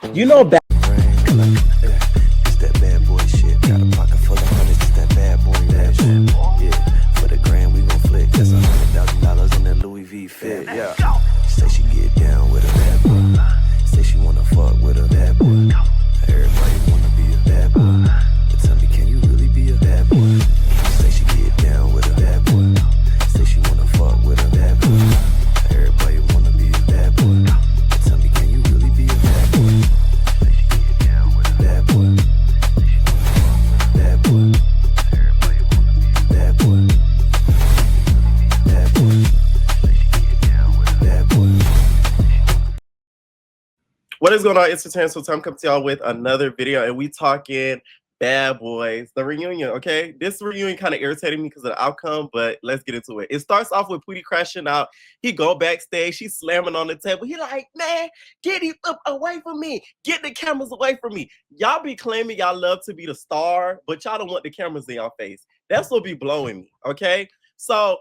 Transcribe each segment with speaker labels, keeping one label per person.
Speaker 1: You know, back.
Speaker 2: It's that bad boy shit. Got a pocket full of hundreds. It's that bad boy shit. Yeah, for the grand we gon' flick. That's $100,000 in that Louis V fit. Yeah. Say she get down with a bad boy. Say she wanna fuck with a bad boy. Everybody wanna be a bad boy. But tell me, can you really be a bad boy? Say she get down with a bad boy. Say she wanna fuck with a bad boy. Everybody wanna be a bad boy. But tell me, can you really be a bad boy? Say she get down with a bad boy. Say she wanna fuck with a bad boy. Everybody wanna be a bad boy. Bad boy. Say she get down with a bad boy.
Speaker 3: What is going on? It's Return. So time comes to y'all with another video, and we talking Bad Boys, the reunion. Okay, this reunion kind of irritated me because of the outcome, but let's get into it. It starts off with Pootie crashing out. He go backstage. She's slamming on the table. He like, man, get these up away from me. Get the cameras away from me. Y'all be claiming y'all love to be the star, but y'all don't want the cameras in y'all face. That's what be blowing me. Okay, so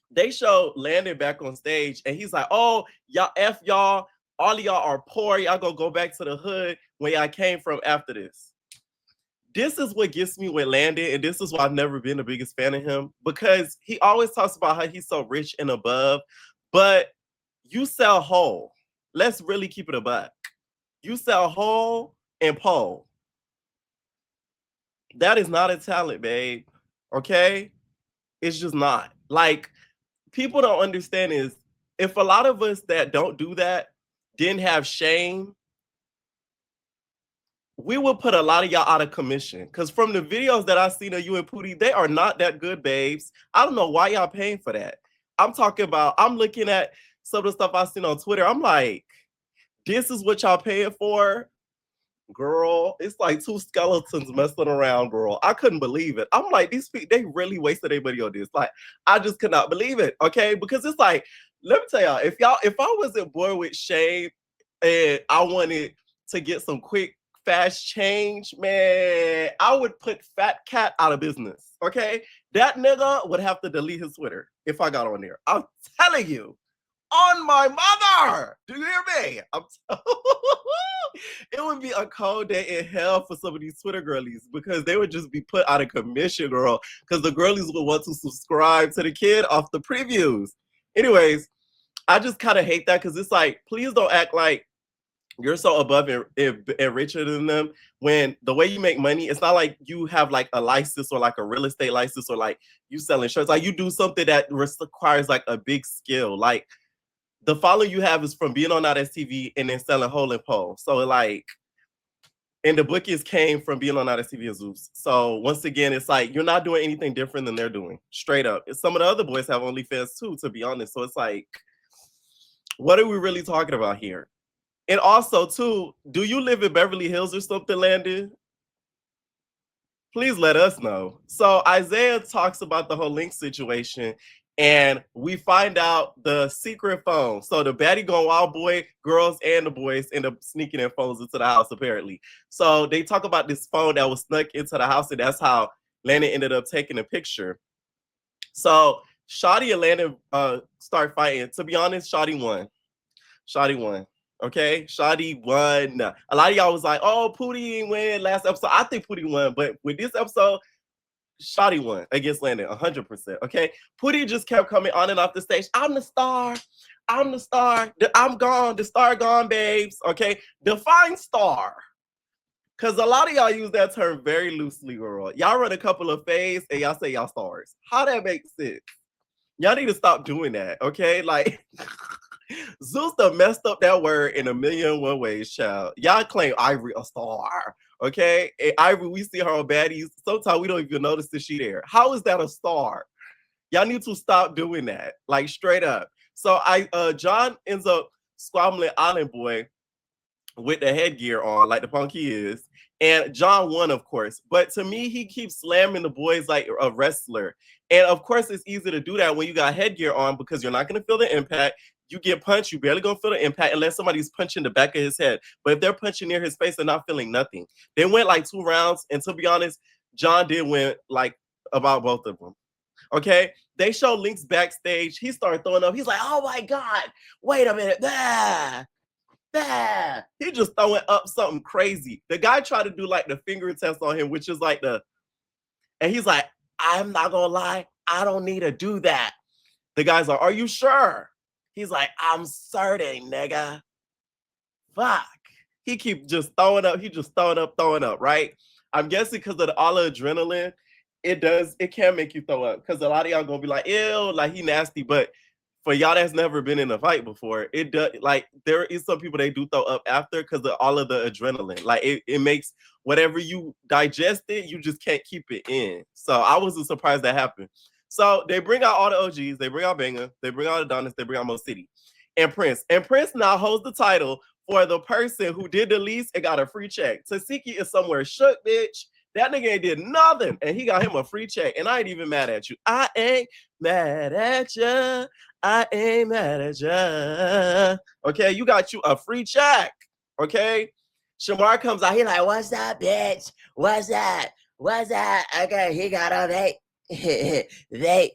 Speaker 3: they show Landon back on stage, and he's like, oh, y'all F y'all. All of y'all are poor. Y'all gonna go back to the hood where y'all came from after this. This is what gets me with Landon, and this is why I've never been the biggest fan of him, because he always talks about how he's so rich and above, but you sell whole. Let's really keep it a buck. You sell whole and pole. That is not a talent, babe. Okay? It's just not. Like, people don't understand is if a lot of us that don't do that didn't have shame, we would put a lot of y'all out of commission. Because from the videos that I've seen of you and Pootie, they are not that good, babes. I don't know why y'all paying for that. I'm talking about, I'm looking at some of the stuff I've seen on Twitter. I'm like, this is what y'all paying for? Girl, it's like two skeletons messing around, girl. I couldn't believe it. I'm like, these people, they really wasted their money on this. Like, I just could not believe it, okay? Because it's like, let me tell y'all, if I wasn't born with shame and I wanted to get some quick, fast change, man, I would put Fat Cat out of business, okay? That nigga would have to delete his Twitter if I got on there. I'm telling you. On my mother! Do you hear me? It would be a cold day in hell for some of these Twitter girlies because they would just be put out of commission, girl, because the girlies would want to subscribe to the kid off the previews. Anyways, I just kind of hate that because it's like, please don't act like you're so above and richer than them when the way you make money, it's not like you have like a license or like a real estate license or like you sell insurance. Like you do something that requires like a big skill. Like the following you have is from being on Out TV and then selling hole and pole. So like, and the bookies came from being on Out TV and Zeus. So once again, it's like you're not doing anything different than they're doing. Straight up. Some of the other boys have OnlyFans too, to be honest. So it's like, what are we really talking about here? And also, too, do you live in Beverly Hills or something, Landon? Please let us know. So Isaiah talks about the whole link situation, and we find out the secret phone. So the baddie gone wild boy, girls and the boys end up sneaking in phones into the house, apparently. So they talk about this phone that was snuck into the house, and that's how Landon ended up taking a picture. So Shotty and Landon start fighting. To be honest, Shotty won. Shotty won. Okay, Shotty won. A lot of y'all was like, "Oh, Pootie didn't win last episode." I think Pootie won, but with this episode, Shotty won against Landon 100%. Okay, Pootie just kept coming on and off the stage. I'm the star. I'm the star. I'm gone. The star gone, babes. Okay, define star. Because a lot of y'all use that term very loosely, girl. Y'all run a couple of fades and y'all say y'all stars. How that makes sense? Y'all need to stop doing that, okay? Like, Zeus done messed up that word in a million and one ways, child. Y'all claim Ivory a star, okay? And Ivory, we see her on baddies. Sometimes we don't even notice that she there. How is that a star? Y'all need to stop doing that, like straight up. So John ends up squabbling Island Boy with the headgear on, like the punk he is. And John won, of course. But to me, he keeps slamming the boys like a wrestler. And of course, it's easy to do that when you got headgear on because you're not going to feel the impact. You get punched, you barely going to feel the impact unless somebody's punching the back of his head. But if they're punching near his face, they're not feeling nothing. They went like 2 rounds. And to be honest, John did win like about both of them. Okay, they show Link's backstage. He started throwing up. He's like, "Oh my God, wait a minute." Ah. He just throwing up something crazy. The guy tried to do like the finger test on him, which is like and he's like, I'm not gonna lie, I don't need to do that. The guy's like, are you sure? He's like, I'm certain, nigga. Fuck. He keep just throwing up. He just throwing up, right? I'm guessing because of all the adrenaline, it can make you throw up. Because a lot of y'all gonna be like, ew, like he nasty. But for y'all that's never been in a fight before, it does, like there is some people they do throw up after because of all of the adrenaline. Like it makes whatever you digested, you just can't keep it in. So I wasn't surprised that happened. So they bring out all the OGs, they bring out Banger, they bring out Adonis, they bring out Mo City and Prince. And Prince now holds the title for the person who did the least and got a free check. Tasiki is somewhere shook, bitch. That nigga ain't did nothing, and he got him a free check. And I ain't even mad at you. I ain't mad at you. I ain't mad at you. Okay, you got you a free check. Okay, Shamar comes out. He like, what's up, bitch? What's that? What's that? Okay, he got a vape. Vape.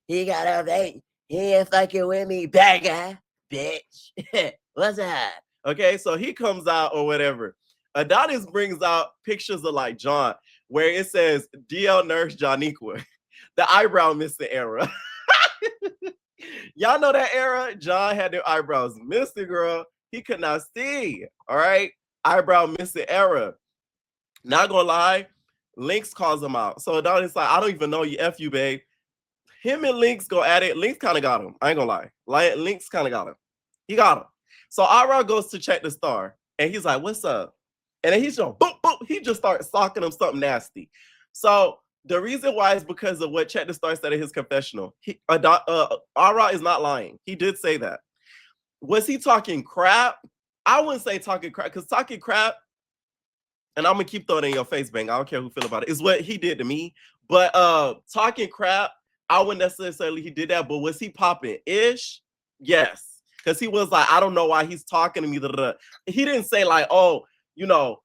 Speaker 3: He got a vape. He ain't fucking with me, bagger, bitch. What's that? Okay, so he comes out or whatever. Adonis brings out pictures of like John, where it says DL Nurse Johniqua, the eyebrow missing era. Y'all know that era? John had their eyebrows missing, girl. He could not see. All right, eyebrow missing era. Not gonna lie, Lynx calls him out. So Adonis like, I don't even know you, F you, babe. Him and Lynx go at it. Lynx kind of got him. I ain't gonna lie. Like Lynx kind of got him. He got him. So Ara goes to check the star, and he's like, "What's up?" And then he's just boop boop. He just starts socking him something nasty. So the reason why is because of what Check the Star said in his confessional. Ara is not lying. He did say that. Was he talking crap? I wouldn't say talking crap because talking crap, and I'm gonna keep throwing it in your face, bang. I don't care who feel about it. Is what he did to me. But talking crap, I wouldn't necessarily he did that. But was he popping ish? Yes. Because he was like, I don't know why he's talking to me. He didn't say like, oh, you know,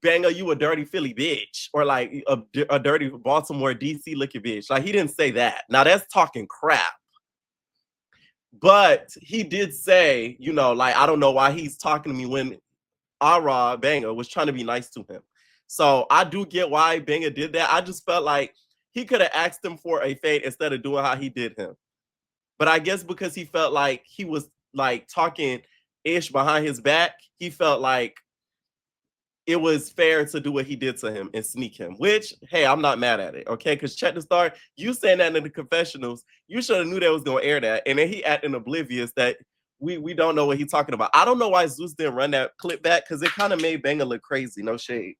Speaker 3: Banger, you a dirty Philly bitch, or like a dirty Baltimore DC looking bitch. Like he didn't say that. Now that's talking crap. But he did say, you know, like I don't know why he's talking to me when Ara Banger was trying to be nice to him. So I do get why Banger did that. I just felt like he could have asked him for a fade instead of doing how he did him. But I guess because he felt like he was like talking ish behind his back, he felt like it was fair to do what he did to him and sneak him, which, hey, I'm not mad at it, okay? Because Check the Star, you saying that in the confessionals, you should have knew they was going to air that. And then he acting oblivious that we don't know what he's talking about. I don't know why Zeus didn't run that clip back because it kind of made Banger look crazy, no shade.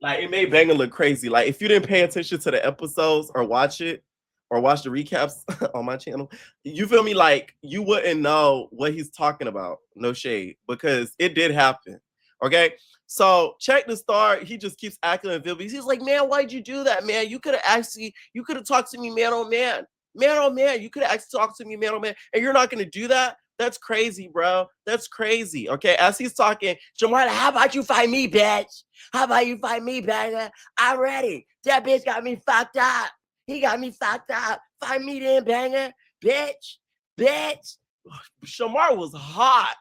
Speaker 3: Like, it made Banger look crazy. Like, if you didn't pay attention to the episodes or watch it, or watch the recaps on my channel, you feel me? Like, you wouldn't know what he's talking about, no shade, because it did happen. Okay, so Check the Star, he just keeps acting amphibious. He's like, man, why'd you do that, man? You could have talked to me, man, oh man. Man, oh man, you could have actually talked to me, man, oh man, and you're not gonna do that? That's crazy, bro. That's crazy. Okay, as he's talking, Shamar, how about you fight me, bitch? How about you fight me, banger? I'm ready. That bitch got me fucked up. He got me fucked up. Fight me then, banger. Bitch. Bitch. Shamar was hot.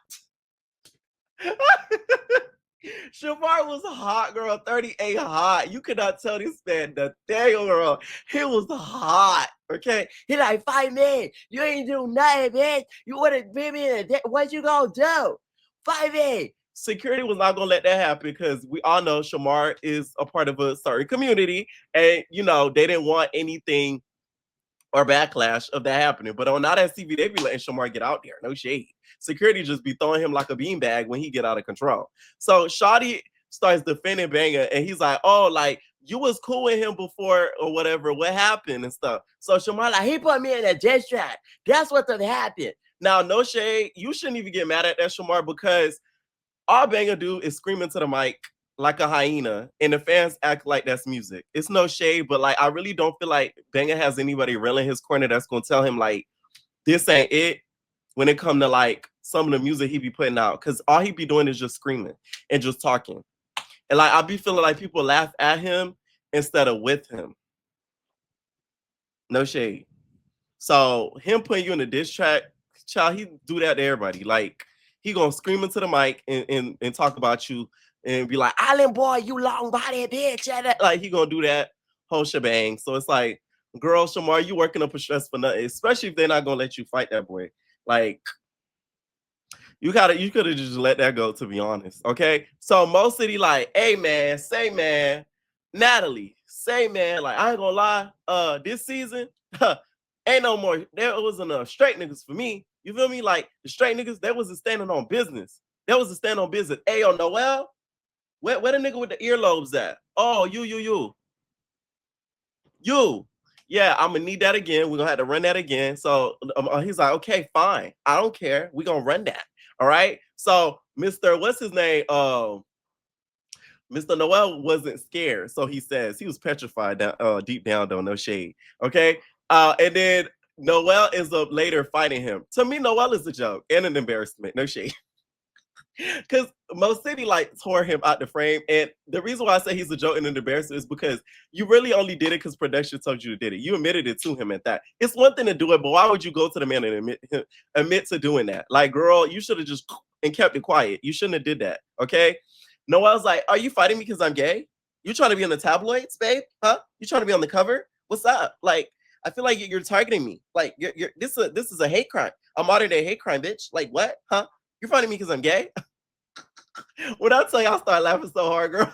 Speaker 3: Shamar was hot, girl. 38 hot. You could not tell this man the thing, girl. He was hot. Okay. He like, fight me. You ain't do nothing, bitch. You would have been me in a what you gonna do? Fight me. Security was not gonna let that happen because we all know Shamar is a part of a certain community, and you know they didn't want anything or backlash of that happening. But on Not As TV, they be letting Shamar get out there. No shade. Security just be throwing him like a beanbag when he get out of control. So Shawty starts defending Banger, and he's like, oh, like, you was cool with him before or whatever. What happened and stuff? So Shamar like, he put me in a diss track. That's what happened. Now, no shade. You shouldn't even get mad at that, Shamar, because all Banger do is scream into the mic like a hyena, and the fans act like that's music. It's no shade, but like I really don't feel like Banger has anybody real in his corner that's gonna tell him like this ain't it when it come to like some of the music he be putting out, because all he be doing is just screaming and just talking. And like I be feeling like people laugh at him instead of with him. No shade. So him putting you in a diss track, child, he do that to everybody. Like He gonna scream into the mic and talk about you and be like, Island boy, you long body bitch. Like he gonna do that whole shebang. So it's like, girl, Shamar, you working up a stress for nothing, especially if they're not gonna let you fight that boy. Like, you could have just let that go, to be honest. Okay. So Mo City, like, hey man, say man, Natalie, say man, like, I ain't gonna lie, this season, ain't no more. There wasn't enough straight niggas for me. You feel me? Like the straight niggas, they wasn't standing on business. That was a stand on business. Hey, yo, Noel, where the nigga with the earlobes at? Oh, you. Yeah, I'm gonna need that again. We're gonna have to run that again. So he's like, okay, fine. I don't care. We're gonna run that. All right. So Mr. What's his name? Mr. Noel wasn't scared. So he says he was petrified deep down, though, no shade. Okay. And then Noel ends up later fighting him. To me, Noel is a joke and an embarrassment. No shade. Because Mo City like tore him out the frame. And the reason why I say he's a joke and an embarrassment is because you really only did it because production told you to do it. You admitted it to him at that. It's one thing to do it, but why would you go to the man and admit to doing that? Like, girl, you should have just and kept it quiet. You shouldn't have did that. Okay. Noel's like, are you fighting me because I'm gay? You trying to be on the tabloids, babe? Huh? You trying to be on the cover? What's up? Like, I feel like you're targeting me. Like, this is a hate crime. A modern day hate crime, bitch. Like, what? Huh? You're fighting me because I'm gay? When I tell you, I start laughing so hard, girl.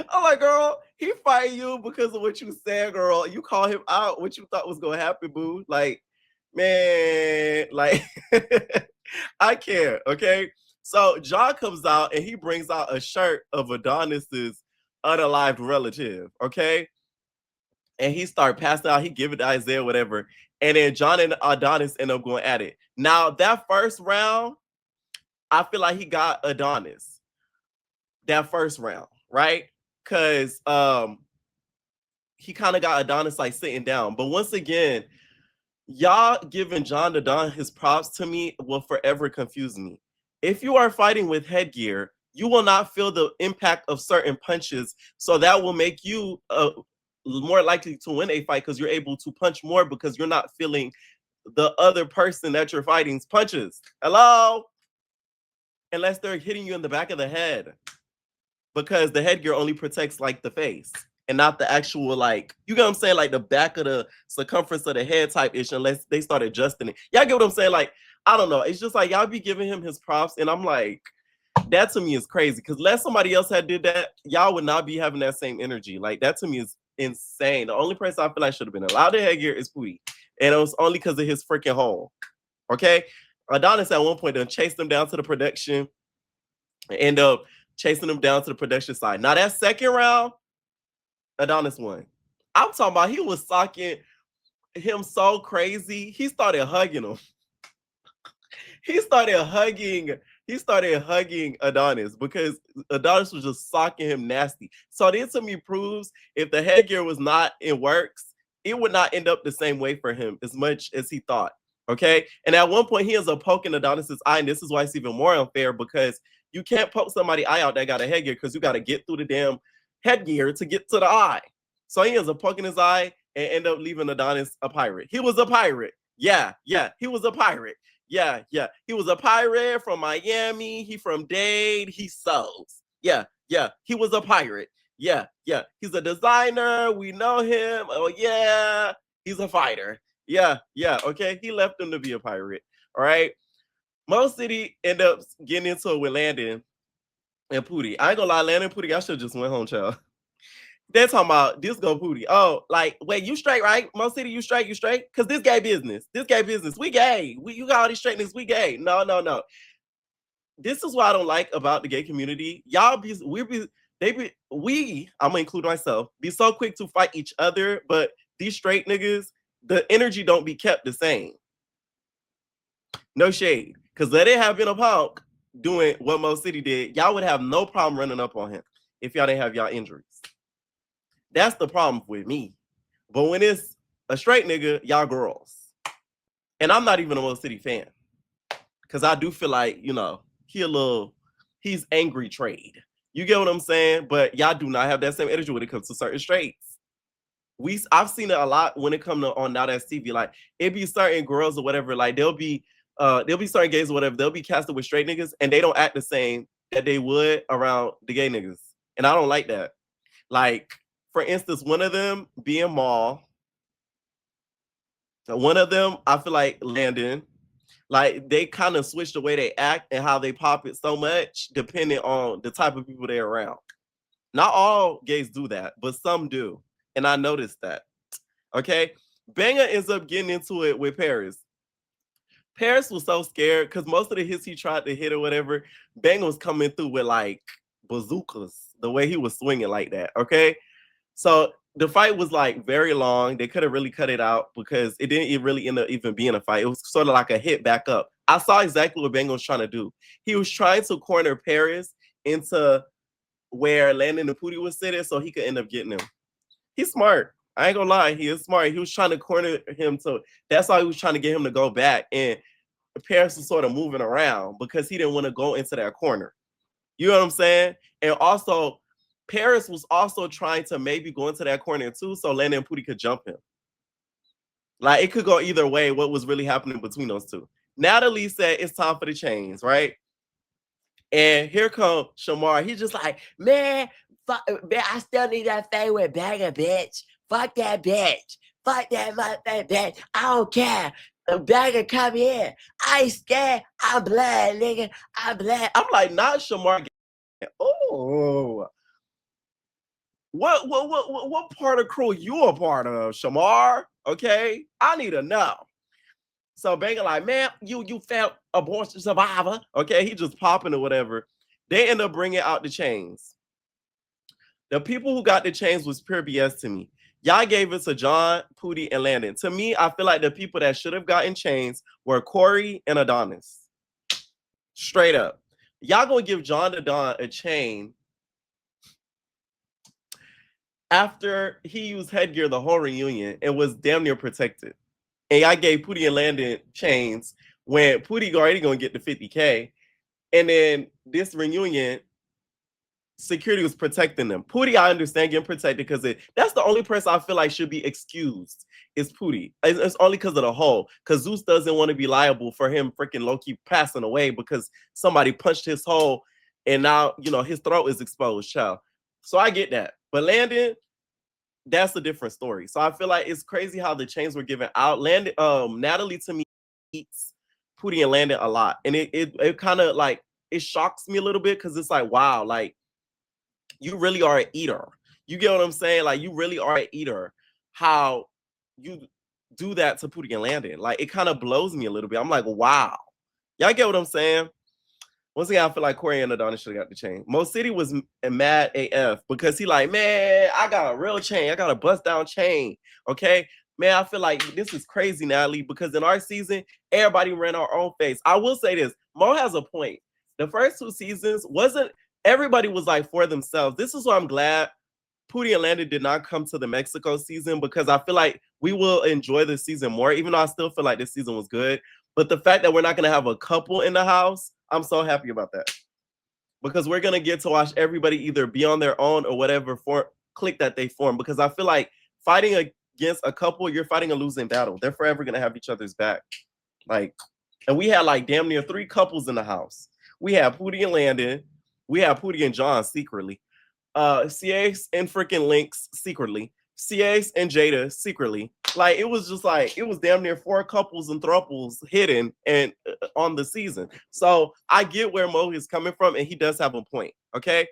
Speaker 3: I'm like, girl, he fighting you because of what you said, girl. You call him out what you thought was gonna happen, boo. Like, man, like I care, okay? So John comes out and he brings out a shirt of Adonis's unalived relative, okay? And he started passing out, he give it to Isaiah, whatever. And then John and Adonis end up going at it. Now, that first round, I feel like he got Adonis that first round, right? Because he kind of got Adonis like sitting down. But once again, y'all giving John Don his props to me will forever confuse me. If you are fighting with headgear, you will not feel the impact of certain punches. So that will make you more likely to win a fight because you're able to punch more because you're not feeling the other person that you're fighting's punches. Hello? Unless they're hitting you in the back of the head, because the headgear only protects like the face and not the actual, like, you get what I'm saying, like the back of the circumference of the head type ish, unless they start adjusting it. Y'all get what I'm saying? Like, I don't know. It's just like y'all be giving him his props, and I'm like, that to me is crazy. Because unless somebody else had did that, y'all would not be having that same energy. Like, that to me is insane. The only person I feel like should have been allowed the headgear is Pootie, and it was only because of his freaking hole. Okay. Adonis at one point done chased him down to the production, end up chasing him down to the production side. Now that second round, Adonis won. I'm talking about he was socking him so crazy. He started hugging him. He started hugging Adonis because Adonis was just socking him nasty. So this to me proves if the headgear was not in works, it would not end up the same way for him as much as he thought. Okay. And at one point he ends up poking Adonis's eye, and this is why it's even more unfair because you can't poke somebody's eye out that got a headgear because you got to get through the damn headgear to get to the eye. So he ends up poking his eye and end up leaving Adonis a pirate. He was a pirate. Yeah, he was a pirate. Yeah, he was a pirate from Miami. He from Dade. He sells. Yeah, he was a pirate. Yeah, he's a designer. We know him. Oh yeah, he's a fighter. Yeah, okay. He left him to be a pirate. All right. Mo City end up getting into it with Landon and Pootie. I ain't gonna lie, Landon and Pootie, I should just went home, child. They're talking about this go Pootie. Oh, like, wait, you straight, right? Mo City, you straight? Because this gay business. We gay. You got all these straight niggas, we gay. No. This is what I don't like about the gay community. Y'all I'm gonna include myself, be so quick to fight each other, but these straight niggas, the energy don't be kept the same. No shade. Because let it have been a punk doing what Mo City did, y'all would have no problem running up on him if y'all didn't have y'all injuries. That's the problem with me. But when it's a straight nigga, y'all girls. And I'm not even a Mo City fan. Because I do feel like, he's angry trade. You get what I'm saying? But y'all do not have that same energy when it comes to certain straights. I've seen it a lot when it comes to on Now That's TV. Like, it be certain girls or whatever, like they'll be there'll be certain gays or whatever, they'll be casted with straight niggas and they don't act the same that they would around the gay niggas. And I don't like that. Like, for instance, one of them being Maul. One of them, I feel like Landon. Like, they kind of switch the way they act and how they pop it so much, depending on the type of people they're around. Not all gays do that, but some do. And I noticed that. Okay. Banger ends up getting into it with Paris. Paris was so scared because most of the hits he tried to hit or whatever, Banger was coming through with like bazookas, the way he was swinging like that. Okay. So the fight was like very long. They could have really cut it out because it didn't really end up even being a fight. It was sort of like a hit back up. I saw exactly what Banger was trying to do. He was trying to corner Paris into where Landon and Pootie was sitting so he could end up getting him. He's smart. I ain't gonna lie, he is smart. He was trying to corner him, so that's why he was trying to get him to go back. And Paris was sort of moving around because he didn't want to go into that corner. You know what I'm saying? And also, Paris was also trying to maybe go into that corner too, so Landon and Pootie could jump him. Like, it could go either way, what was really happening between those two. Natalie said it's time for the chains, right? And here comes Shamar. He's just like, man, fuck, man, I still need that thing with Banger, bitch. Fuck that bitch. Fuck that motherfucking bitch. I don't care. The Banger come here. I ain't scared. I'm blood, nigga. I'm blood. I'm like, not Shamar. Oh. What part of crew you a part of, Shamar? Okay? I need to know. So Banger like, man, you felt abortion survivor. Okay, he just popping or whatever. They end up bringing out the chains. The people who got the chains was pure BS to me. Y'all gave it to John, Pootie, and Landon. To me, I feel like the people that should have gotten chains were Corey and Adonis. Straight up. Y'all gonna give John the Don a chain after he used headgear the whole reunion and was damn near protected. And I gave Pootie and Landon chains when Pootie already gonna get the 50K. And then this reunion, security was protecting them. Pootie, I understand getting protected because that's the only person I feel like should be excused is Pootie. It's only because of the hole. Because Zeus doesn't want to be liable for him freaking low-key passing away because somebody punched his hole and now, his throat is exposed, child. So I get that. But Landon, that's a different story. So I feel like it's crazy how the chains were given out. Natalie to me eats Pootie and Landon a lot. And it kind of like, it shocks me a little bit because it's like, wow, like, you really are an eater. You get what I'm saying? Like, you really are an eater. How you do that to Pootie and Landon. Like, it kind of blows me a little bit. I'm like, wow. Y'all get what I'm saying? Once again, I feel like Corey and Adonis should have got the chain. Mo City was mad AF because he like, man, I got a real chain. I got a bust down chain. Okay? Man, I feel like this is crazy, Natalie, because in our season, everybody ran our own face. I will say this. Mo has a point. The first two seasons everybody was like for themselves. This is why I'm glad Pootie and Landon did not come to the Mexico season because I feel like we will enjoy this season more, even though I still feel like this season was good. But the fact that we're not going to have a couple in the house, I'm so happy about that. Because we're going to get to watch everybody either be on their own or whatever clique that they form. Because I feel like fighting against a couple, you're fighting a losing battle. They're forever going to have each other's back. And we had like damn near 3 couples in the house. We had Pootie and Landon. We had Pootie and John secretly. CAs and freaking Lynx secretly. CAs and Jada secretly. Like, it was just like, it was damn near 4 couples and thruples hidden and on the season. So I get where Mo is coming from, and he does have a point. Okay.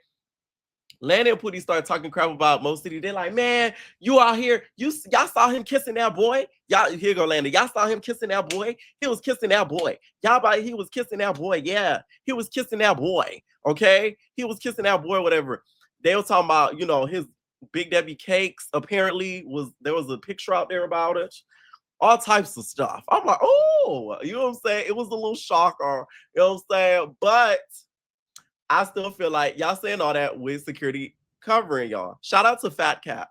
Speaker 3: Landon and Pootie started talking crap about Mo City. They're like, man, you out here, y'all saw him kissing that boy. Y'all, here go Landon. Y'all saw him kissing that boy. He was kissing that boy. He was kissing that boy. Yeah, he was kissing that boy. Okay, he was kissing that boy. Whatever. They were talking about, his Big Debbie cakes. Apparently, there was a picture out there about it. All types of stuff. I'm like, oh, you know what I'm saying? It was a little shocker. You know what I'm saying? But I still feel like y'all saying all that with security covering y'all. Shout out to Fat Cat.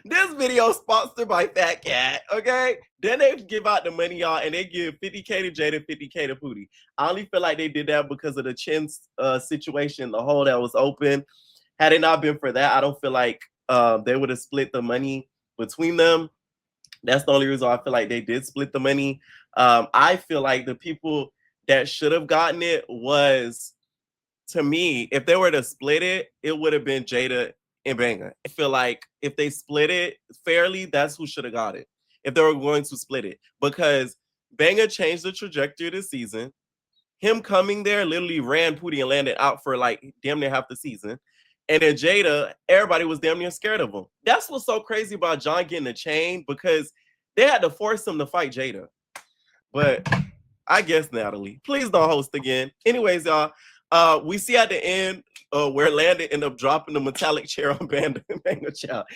Speaker 3: This video is sponsored by Fat Cat, okay? Then they give out the money, y'all, and they give 50K to Jada, 50K to Pootie. I only feel like they did that because of the Chin situation, the hole that was open. Had it not been for that, I don't feel like they would have split the money between them. That's the only reason I feel like they did split the money. I feel like the people that should have gotten it was, to me, if they were to split it, it would have been Jada and Banga. I feel like if they split it fairly, that's who should have got it. If they were going to split it, because Banga changed the trajectory of the season. Him coming there literally ran Pootie and Landon out for like damn near half the season. And then Jada, everybody was damn near scared of him. That's what's so crazy about John getting a chain, because they had to force him to fight Jada. But I guess, Natalie, please don't host again. Anyways, y'all, we see at the end where Landon ended up dropping the metallic chair on Banga Child.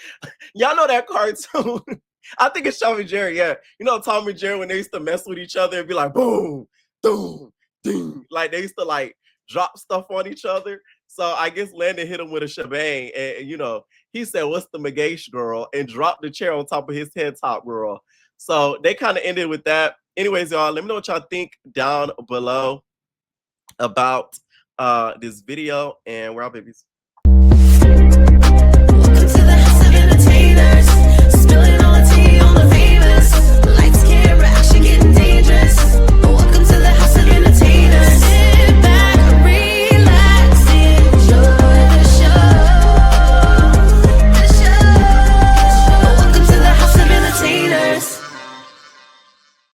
Speaker 3: Y'all know that cartoon? I think it's Tom and Jerry, yeah. You know Tom and Jerry, when they used to mess with each other and be like, boom, boom, ding. Like, they used to like drop stuff on each other. So I guess Landon hit him with a shebang, and you know, he said, what's the Magash girl? And dropped the chair on top of his head top girl. So they kind of ended with that. Anyways, y'all, let me know what y'all think down below about this video, and we're out, babies.